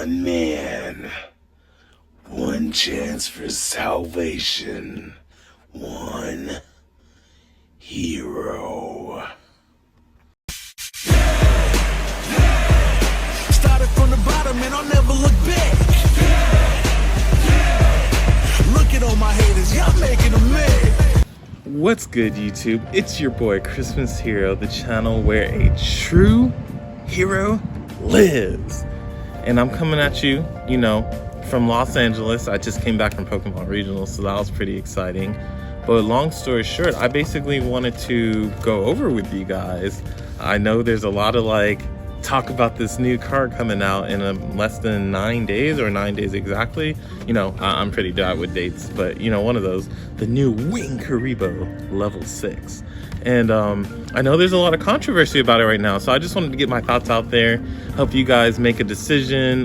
One man, one chance for salvation, one hero. Started from the bottom and I'll never look back. Look at all my haters, y'all making them mad. What's good, YouTube? It's your boy Christmas Hero, the channel where a true hero lives. And I'm coming at you, from Los Angeles. I just came back from Pokemon Regionals, so that was pretty exciting. But long story short, I basically wanted to go over with you guys. I know there's a lot of talk about this new card coming out in less than 9 days, or 9 days exactly. I'm pretty bad with dates, but one of those, the new Winged KURIBOH level 6. And I know there's a lot of controversy about it right now, so I just wanted to get my thoughts out there, help you guys make a decision,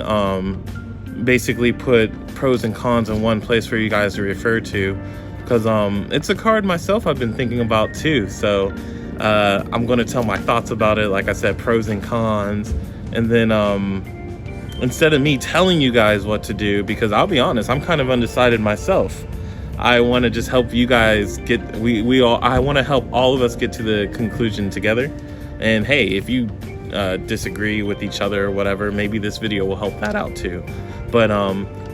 basically put pros and cons in one place for you guys to refer to, because it's a card myself I've been thinking about too. So I'm going to tell my thoughts about it, like I said, pros and cons. And then instead of me telling you guys what to do, because I'll be honest, I'm kind of undecided myself, I want to just help you guys get, I want to help all of us get to the conclusion together. And hey, if you disagree with each other or whatever, maybe this video will help that out too. But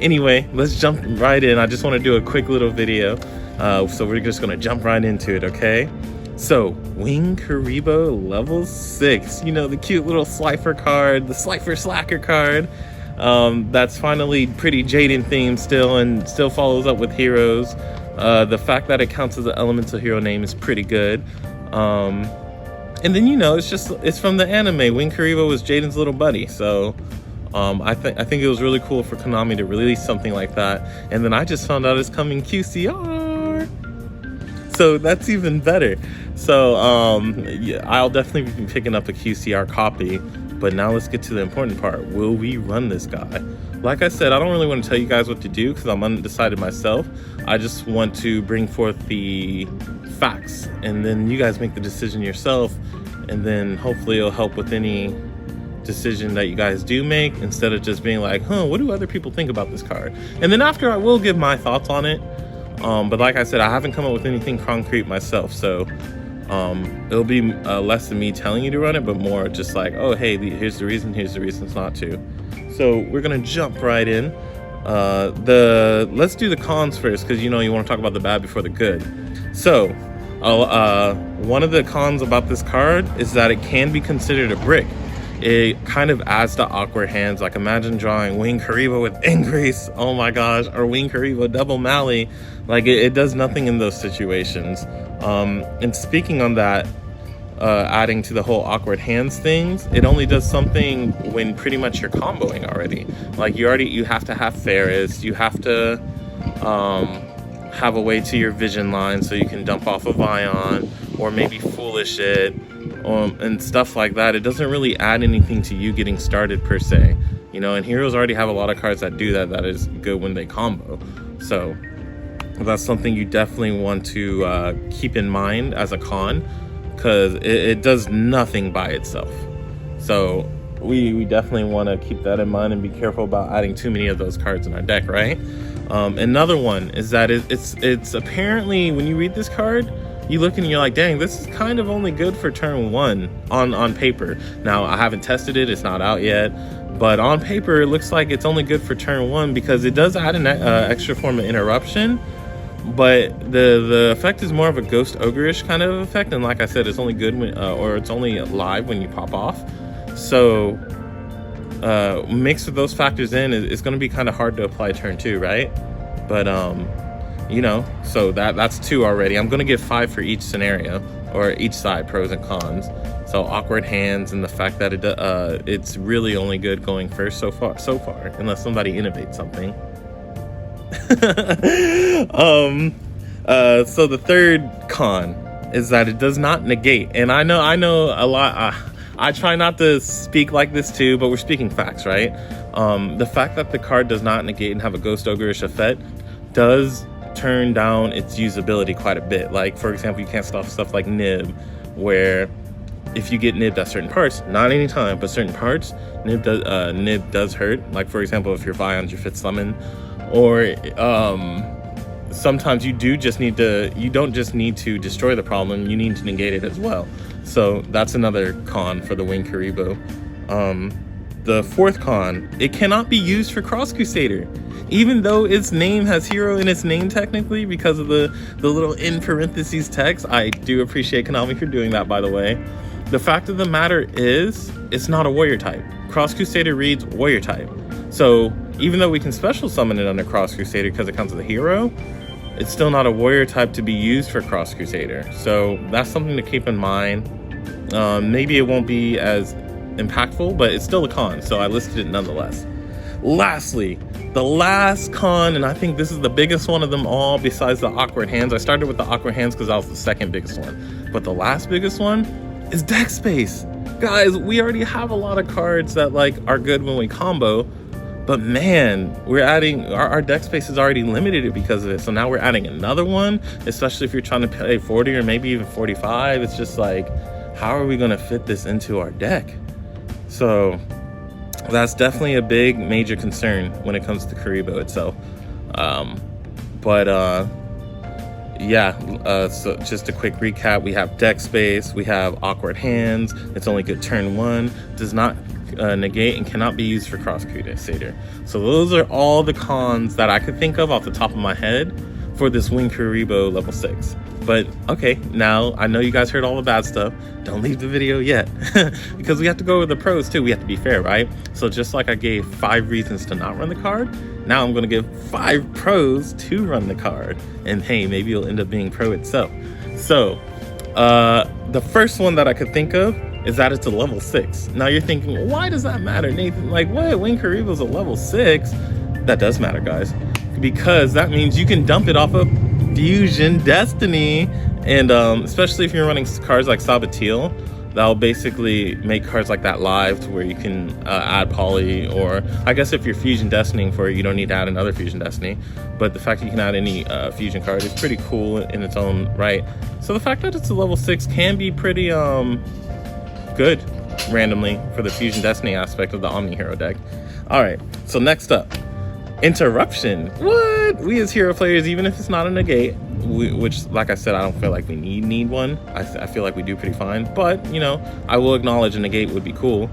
anyway, let's jump right in. I just want to do a quick little video. So we're just going to jump right into it, okay? So, Winged KURIBOH level 6. The cute little Slifer card, the Slifer Slacker card. That's finally pretty Jaden themed still, and still follows up with heroes. The fact that it counts as an elemental hero name is pretty good. And then it's from the anime. Winged KURIBOH was Jaden's little buddy, so I think it was really cool for Konami to release something like that. And then I just found out it's coming QCR. So that's even better. So yeah, I'll definitely be picking up a QCR copy. But now let's get to the important part. Will we run this guy? Like I said, I don't really want to tell you guys what to do because I'm undecided myself. I just want to bring forth the facts, and then you guys make the decision yourself, and then hopefully it'll help with any decision that you guys do make, instead of just being like, what do other people think about this card? And then after, I will give my thoughts on it. But like I said, I haven't come up with anything concrete myself, so it'll be less than me telling you to run it, but more just like, oh hey, here's the reasons not to. So we're gonna jump right in. Let's do the cons first, because you want to talk about the bad before the good. So one of the cons about this card is that it can be considered a brick. It kind of adds to awkward hands. Like, imagine drawing Winged KURIBOH with Ingrace, oh my gosh, or Winged KURIBOH double Mally. Like, it does nothing in those situations. And speaking on that, adding to the whole awkward hands things, it only does something when pretty much you're comboing already. Like, you have to have Ferris, you have to have a way to your vision line so you can dump off a Vion, or maybe Foolish it, and stuff like that. It doesn't really add anything to you getting started per se, and heroes already have a lot of cards that do that. That is good when they combo. So that's something you definitely want to keep in mind as a con, because it does nothing by itself. So we definitely want to keep that in mind and be careful about adding too many of those cards in our deck, right? Another one is that it's apparently, when you read this card, you look and you're like, dang, this is kind of only good for turn 1 on paper. Now, I haven't tested it, it's not out yet, but on paper it looks like it's only good for turn 1, because it does add an extra form of interruption, but the effect is more of a Ghost Ogre-ish kind of effect, and like I said, it's only good when or it's only live when you pop off. So mixed with those factors in, it's going to be kind of hard to apply turn 2, right? But so that's 2 already. I'm going to give 5 for each scenario, or each side, pros and cons. So awkward hands, and the fact that it's really only good going first so far, unless somebody innovates something. So the third con is that it does not negate. And I know a lot, I try not to speak like this too, but we're speaking facts, right? The fact that the card does not negate and have a Ghost Ogre-ish effect does turn down its usability quite a bit. Like, for example, you can't stop stuff like Nib, where if you get nibbed at certain parts, not any time, but certain parts, nib does hurt. Like, for example, if your Vion's your 5th summon, or sometimes you don't just need to destroy the problem, you need to negate it as well. So that's another con for the Winged Kuriboh. The 4th con, it cannot be used for Cross Crusader. Even though its name has hero in its name technically, because of the little in parentheses text. I do appreciate Konami for doing that, by the way. The fact of the matter is, it's not a warrior type. Cross Crusader reads warrior type. So even though we can special summon it under Cross Crusader because it comes with a hero, it's still not a warrior type to be used for Cross Crusader. So that's something to keep in mind. Maybe it won't be as impactful, but it's still a con, so I listed it nonetheless. Lastly, the last con, and I think this is the biggest one of them all besides the awkward hands. I started with the awkward hands because that was the second biggest one, but the last biggest one is deck space. Guys, we already have a lot of cards that like are good when we combo, but man, we're adding our deck space is already limited because of it. So now we're adding another one, especially if you're trying to play 40 or maybe even 45. It's just like, how are we going to fit this into our deck? So that's definitely a big major concern when it comes to Kuriboh itself. So just a quick recap: we have deck space, we have awkward hands, it's only good turn 1, does not negate, and cannot be used for Cross Crusader. So those are all the cons that I could think of off the top of my head for this Winged Kuriboh level 6. But okay, now I know you guys heard all the bad stuff. Don't leave the video yet because we have to go over the pros too. We have to be fair, right? So just like I gave 5 reasons to not run the card, now I'm going to give 5 pros to run the card. And hey, maybe it'll end up being pro itself. So the first one that I could think of is that it's a level 6. Now you're thinking, well, why does that matter, Nathan? Like, what? Winged Kuriboh's a level 6? That does matter, guys, because that means you can dump it off of Fusion Destiny, and especially if you're running cards like Sabatil, that'll basically make cards like that live to where you can add poly, or I guess if you're Fusion Destinying for it, you don't need to add another Fusion Destiny, but the fact that you can add any fusion card is pretty cool in its own right. So the fact that it's a level 6 can be pretty good randomly for the Fusion Destiny aspect of the Omni Hero deck. Alright, so next up, Interruption. What? We as hero players, even if it's not a negate, which like I said, I don't feel like we need one. I feel like we do pretty fine, but you know, I will acknowledge a negate would be cool.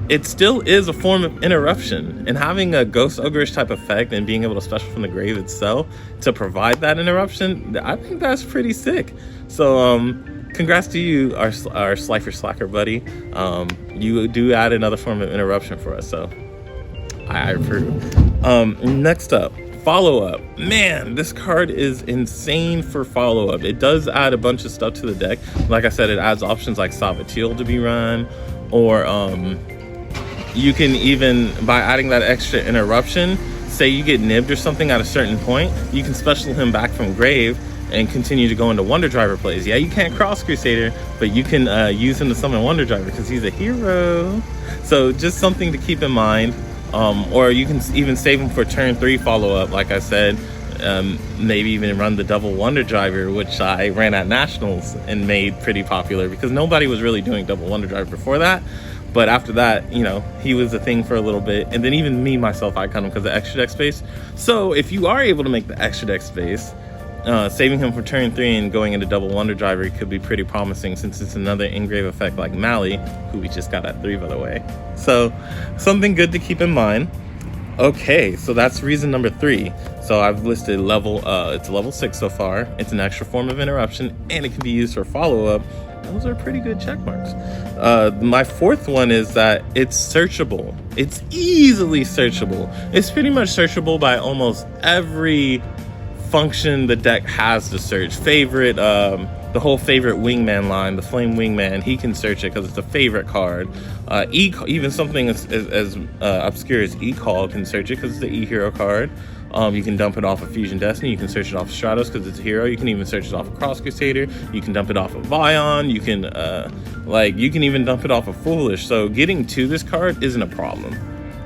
It still is a form of interruption, and having a Ghost Ogreish type effect and being able to special from the grave itself to provide that interruption, I think that's pretty sick. So congrats to you, our Slifer Slacker buddy. You do add another form of interruption for us, so I approve. Next up, follow-up. Man, this card is insane for follow-up. It does add a bunch of stuff to the deck. Like I said, it adds options like Sabatil to be run, or you can even, by adding that extra interruption, say you get nibbed or something at a certain point, you can special him back from grave and continue to go into Wonder Driver plays. Yeah, you can't Cross Crusader, but you can use him to summon Wonder Driver because he's a hero. So just something to keep in mind. Or you can even save him for turn 3 follow-up, like I said. Maybe even run the double Wonder Driver, which I ran at Nationals and made pretty popular because nobody was really doing double Wonder Driver before that. But after that, you know, he was a thing for a little bit. And then even me, myself, I cut him because of extra deck space. So if you are able to make the extra deck space, saving him for turn 3 and going into double Wonder Driver could be pretty promising, since it's another engrave effect like Mali, who we just got at 3, by the way. So something good to keep in mind. Okay, so that's reason number 3. So I've listed it's level 6 so far. It's an extra form of interruption, and it can be used for follow-up. Those are pretty good check marks. My 4th one is that it's searchable. It's easily searchable. It's pretty much searchable by almost every function the deck has to search. Favorite, the whole favorite wingman line, the flame wingman, he can search it because it's a favorite card. Even something as obscure as E-Call can search it because it's the E-Hero card. You can dump it off of Fusion Destiny, you can search it off of Stratos because it's a hero, you can even search it off of Cross Crusader, you can dump it off of Vion, you can you can even dump it off of Foolish. So getting to this card isn't a problem.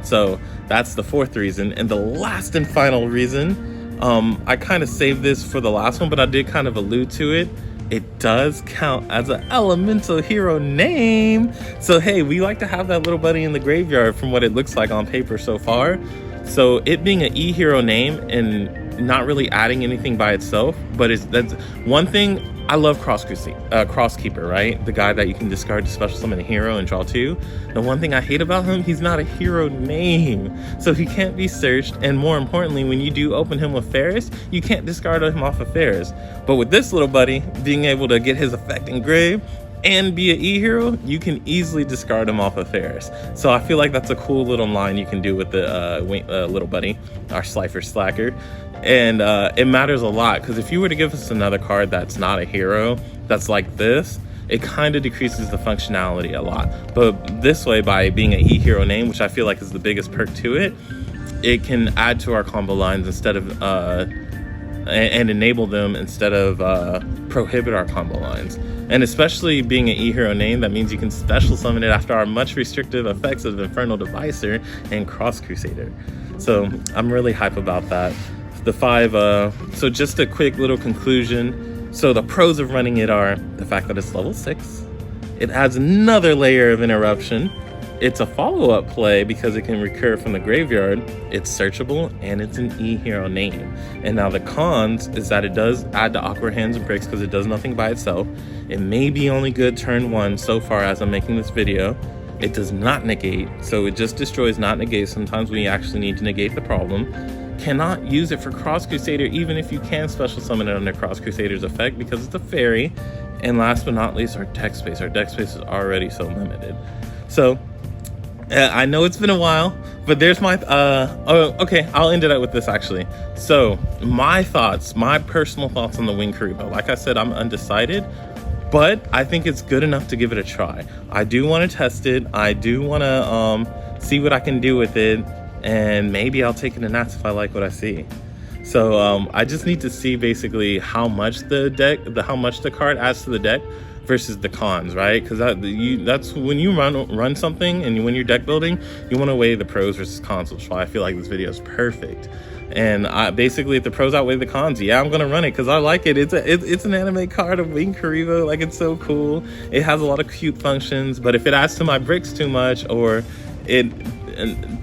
So that's the 4th reason. And the last and final reason, I kind of saved this for the last one, but I did kind of allude to it. it does count as an elemental hero name. So hey, we like to have that little buddy in the graveyard from what it looks like on paper so far. So it being an E hero name and not really adding anything by itself, but that's one thing. I love Crosskeeper, right? The guy that you can discard to special summon a hero and draw 2. The one thing I hate about him, he's not a hero name, so he can't be searched. And more importantly, when you do open him with Ferris, you can't discard him off of Ferris. But with this little buddy being able to get his effect engraved and be an E hero, you can easily discard him off of Ferris. So I feel like that's a cool little line you can do with the little buddy, our Slifer Slacker. And it matters a lot, because if you were to give us another card that's not a hero, that's like this, it kind of decreases the functionality a lot. But this way, by being an E hero name, which I feel like is the biggest perk to it, it can add to our combo lines instead of and enable them instead of prohibit our combo lines. And especially being an E hero name, that means you can special summon it after our much restrictive effects of Infernal Devicer and Cross Crusader. So I'm really hype about that. The 5, so just a quick little conclusion. So the pros of running it are the fact that it's level 6. It adds another layer of interruption. It's a follow-up play because it can recur from the graveyard. It's searchable, and it's an E hero name. And now the cons is that it does add to awkward hands and bricks because it does nothing by itself. It may be only good turn 1 so far as I'm making this video. It does not negate, so it just destroys not negate sometimes when you actually need to negate the problem. Cannot use it for Cross Crusader even if you can special summon it under Cross Crusader's effect because it's a fairy. And last but not least, our deck space. Our deck space is already so limited. So I know it's been a while, but there's my okay, I'll end it up with this actually. So my thoughts, my personal thoughts on the Winged KURIBOH. Like I said, I'm undecided, but I think it's good enough to give it a try. I do want to test it. I do want to see what I can do with it, and maybe I'll take it to Nats if I like what I see. So I just need to see basically how much the card adds to the deck versus the cons, right? Because that's when you run something and when you're deck building, you want to weigh the pros versus cons, which is why I feel like this video is perfect. And basically, if the pros outweigh the cons, yeah, I'm gonna run it because I like it. It's an anime card of Winged KURIBOH. Like, it's so cool. It has a lot of cute functions, but if it adds to my bricks too much, or it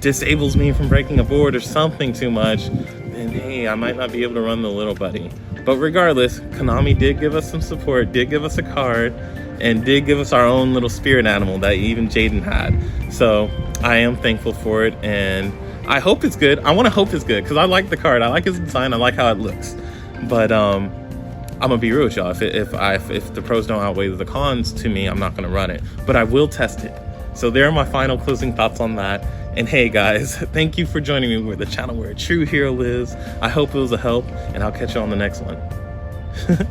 disables me from breaking a board or something too much, then hey, I might not be able to run the little buddy. But regardless, Konami did give us some support, did give us a card, and did give us our own little spirit animal that even Jaden had. So I am thankful for it, and I hope it's good. I want to hope it's good because I like the card. I like its design. I like how it looks. But I'm gonna be real with y'all. If the pros don't outweigh the cons to me, I'm not gonna run it. But I will test it. So there are my final closing thoughts on that. And hey guys, thank you for joining me with the channel where a true hero lives. I hope it was a help, and I'll catch you on the next one.